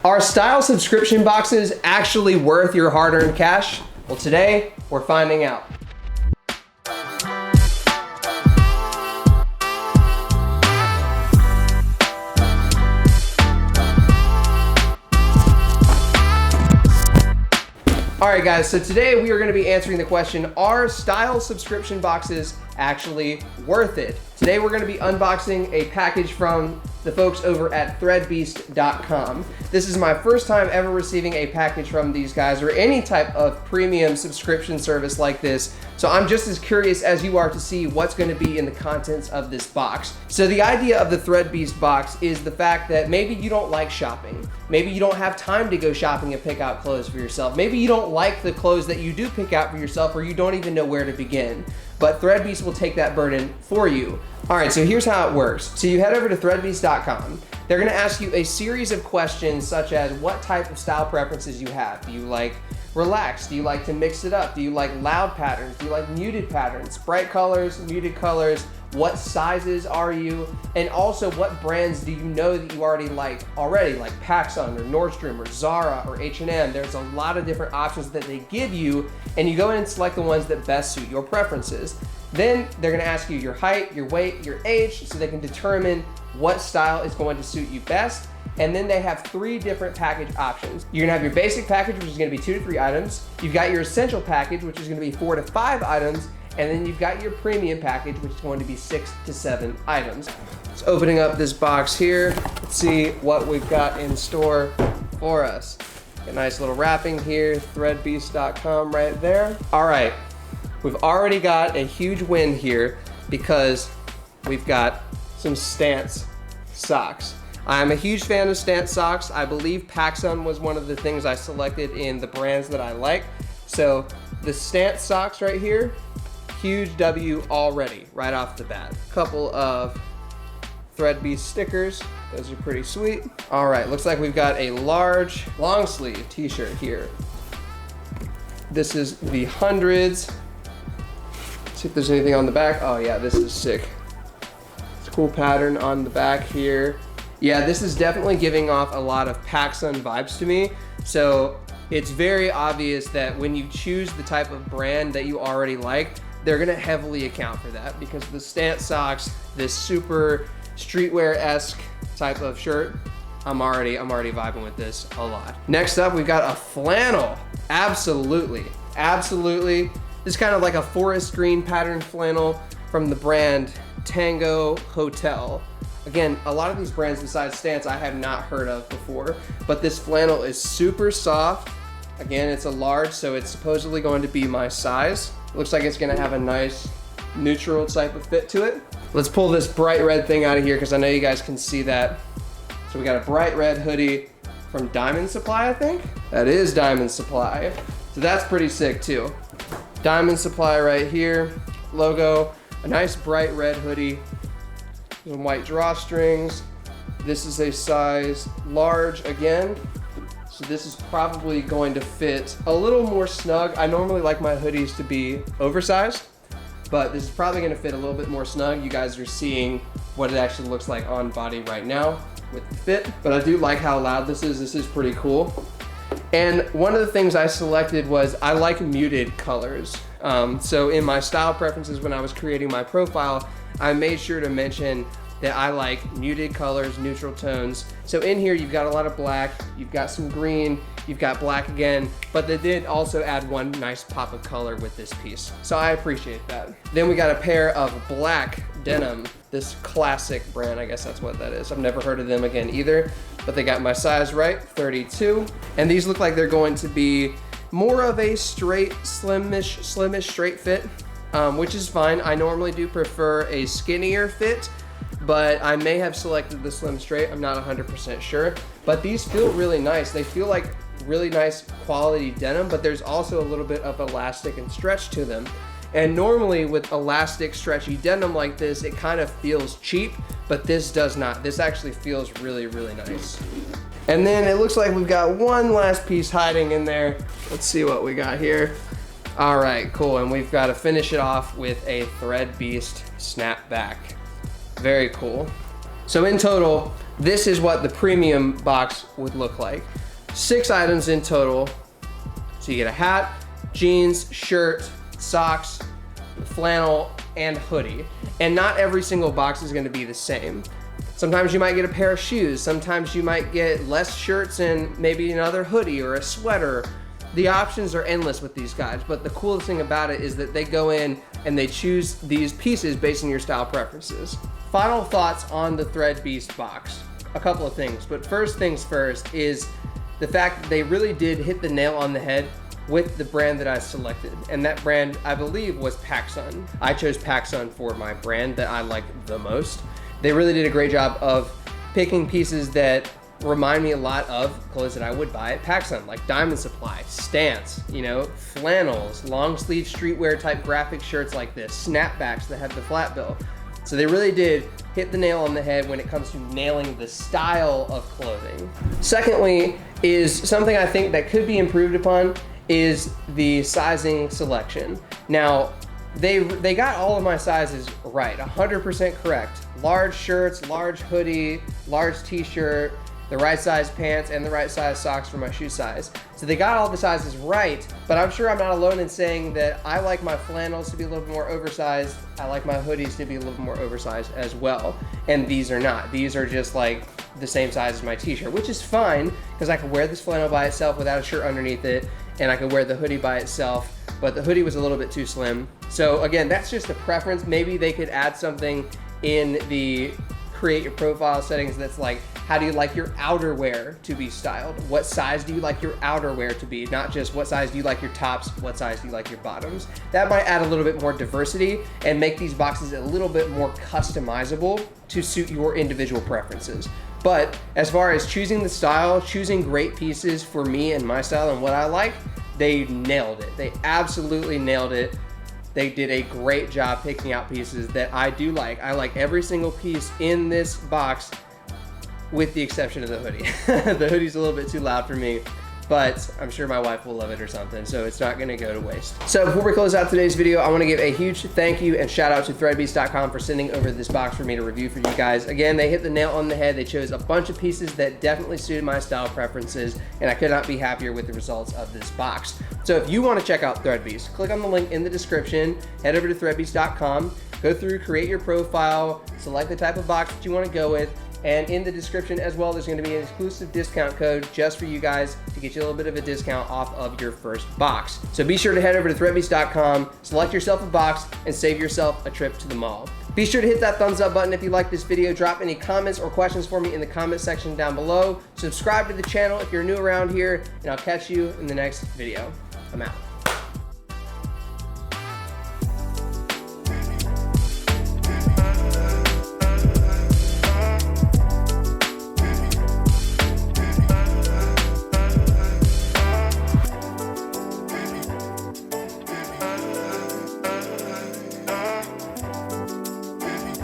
Are style subscription boxes actually worth your hard-earned cash? Well, today we're finding out. Alright guys, so today we are going to be answering the question, are style subscription boxes actually worth it? Today we're going to be unboxing a package from the folks over at Threadbeast.com. This is my first time ever receiving a package from these guys or any type of premium subscription service like this. So I'm just as curious as you are to see what's going to be in the contents of this box. So the idea of the Threadbeast box is the fact that maybe you don't like shopping. Maybe you don't have time to go shopping and pick out clothes for yourself. Maybe you don't like the clothes that you do pick out for yourself, or you don't even know where to begin. But Threadbeast will take that burden for you. All right, so here's how it works. So you head over to Threadbeast.com. They're gonna ask you a series of questions such as what type of style preferences you have. Do you like relaxed? Do you like to mix it up? Do you like loud patterns? Do you like muted patterns? Bright colors, muted colors? What sizes are you? And also, what brands do you know that you already like, like PacSun or Nordstrom or Zara or H&M? There's a lot of different options that they give you, and you go in and select the ones that best suit your preferences. Then they're gonna ask you your height, your weight, your age, so they can determine what style is going to suit you best. And then they have 3 different package options. You're gonna have your basic package, which is gonna be 2 to 3 items. You've got your essential package, which is gonna be 4 to 5 items. And then you've got your premium package, which is going to be 6 to 7 items. So opening up this box here, let's see what we've got in store for us. A nice little wrapping here, Threadbeast.com right there. All right, we've already got a huge win here because we've got some Stance socks. I'm a huge fan of Stance socks. I believe PacSun was one of the things I selected in the brands that I like. So the Stance socks right here, huge W already, right off the bat. Couple of Threadbeast stickers. Those are pretty sweet. All right, looks like we've got a large long sleeve t-shirt here. This is the hundreds. Let's see if there's anything on the back. Oh yeah, this is sick. It's a cool pattern on the back here. Yeah, this is definitely giving off a lot of PacSun vibes to me. So it's very obvious that when you choose the type of brand that you already like, they're gonna heavily account for that, because the Stance socks, this super streetwear-esque type of shirt, I'm already vibing with this a lot. Next up, we've got a flannel. Absolutely. This is kind of like a forest green pattern flannel from the brand Tango Hotel. Again, a lot of these brands besides Stance I have not heard of before, but this flannel is super soft. Again, it's a large, so it's supposedly going to be my size. Looks like it's gonna have a nice neutral type of fit to it. Let's pull this bright red thing out of here because I know you guys can see that. So we got a bright red hoodie from Diamond Supply, I think? That is Diamond Supply. So that's pretty sick too. Diamond Supply right here, logo, a nice bright red hoodie, some white drawstrings. This is a size large again. So this is probably going to fit a little more snug. I normally like my hoodies to be oversized, but this is probably gonna fit a little bit more snug. You guys are seeing what it actually looks like on body right now with the fit, but I do like how loud this is. This is pretty cool. And one of the things I selected was I like muted colors. So in my style preferences when I was creating my profile, I made sure to mention that I like muted colors, neutral tones. So in here, you've got a lot of black, you've got some green, you've got black again, but they did also add one nice pop of color with this piece. So I appreciate that. Then we got a pair of black denim, this classic brand, I guess that's what that is. I've never heard of them again either, but they got my size right, 32. And these look like they're going to be more of a straight, slimish straight fit, which is fine. I normally do prefer a skinnier fit, but I may have selected the slim straight. I'm not 100% sure, but these feel really nice. They feel like really nice quality denim, but there's also a little bit of elastic and stretch to them. And normally with elastic, stretchy denim like this, it kind of feels cheap, but this does not. This actually feels really, really nice. And then it looks like we've got one last piece hiding in there. Let's see what we got here. All right, cool. And we've got to finish it off with a Threadbeast snapback. Very cool. So in total, this is what the premium box would look like. 6 items in total. So you get a hat, jeans, shirt, socks, flannel, and hoodie. And not every single box is gonna be the same. Sometimes you might get a pair of shoes. Sometimes you might get less shirts and maybe another hoodie or a sweater. The options are endless with these guys, but the coolest thing about it is that they go in and they choose these pieces based on your style preferences. Final thoughts on the Threadbeast box. A couple of things, but first things first is the fact that they really did hit the nail on the head with the brand that I selected. And that brand, I believe, was PacSun. I chose PacSun for my brand that I like the most. They really did a great job of picking pieces that remind me a lot of clothes that I would buy at PacSun, like Diamond Supply, Stance, you know, flannels, long sleeve streetwear type graphic shirts like this, snapbacks that have the flat bill. So they really did hit the nail on the head when it comes to nailing the style of clothing. Secondly, is something I think that could be improved upon is the sizing selection. Now, they got all of my sizes right, 100% correct. Large shirts, large hoodie, large t-shirt, the right size pants, and the right size socks for my shoe size. So they got all the sizes right, but I'm sure I'm not alone in saying that I like my flannels to be a little bit more oversized. I like my hoodies to be a little more oversized as well. And these are not. These are just like the same size as my t-shirt, which is fine because I can wear this flannel by itself without a shirt underneath it, and I can wear the hoodie by itself, but the hoodie was a little bit too slim. So again, that's just a preference. Maybe they could add something in the create your profile settings that's like, how do you like your outerwear to be styled? What size do you like your outerwear to be? Not just what size do you like your tops, what size do you like your bottoms? That might add a little bit more diversity and make these boxes a little bit more customizable to suit your individual preferences. But as far as choosing the style, choosing great pieces for me and my style and what I like, they nailed it. They absolutely nailed it. They did a great job picking out pieces that I do like. I like every single piece in this box with the exception of the hoodie. The hoodie's a little bit too loud for me, but I'm sure my wife will love it or something, so it's not gonna go to waste. So before we close out today's video, I wanna give a huge thank you and shout out to Threadbeast.com for sending over this box for me to review for you guys. Again, they hit the nail on the head. They chose a bunch of pieces that definitely suited my style preferences, and I could not be happier with the results of this box. So if you wanna check out Threadbeast, click on the link in the description, head over to Threadbeast.com, go through, create your profile, select the type of box that you wanna go with, and in the description as well, there's gonna be an exclusive discount code just for you guys to get you a little bit of a discount off of your first box. So be sure to head over to Threadbeast.com, select yourself a box, and save yourself a trip to the mall. Be sure to hit that thumbs up button if you like this video. Drop any comments or questions for me in the comment section down below. Subscribe to the channel if you're new around here, and I'll catch you in the next video. I'm out.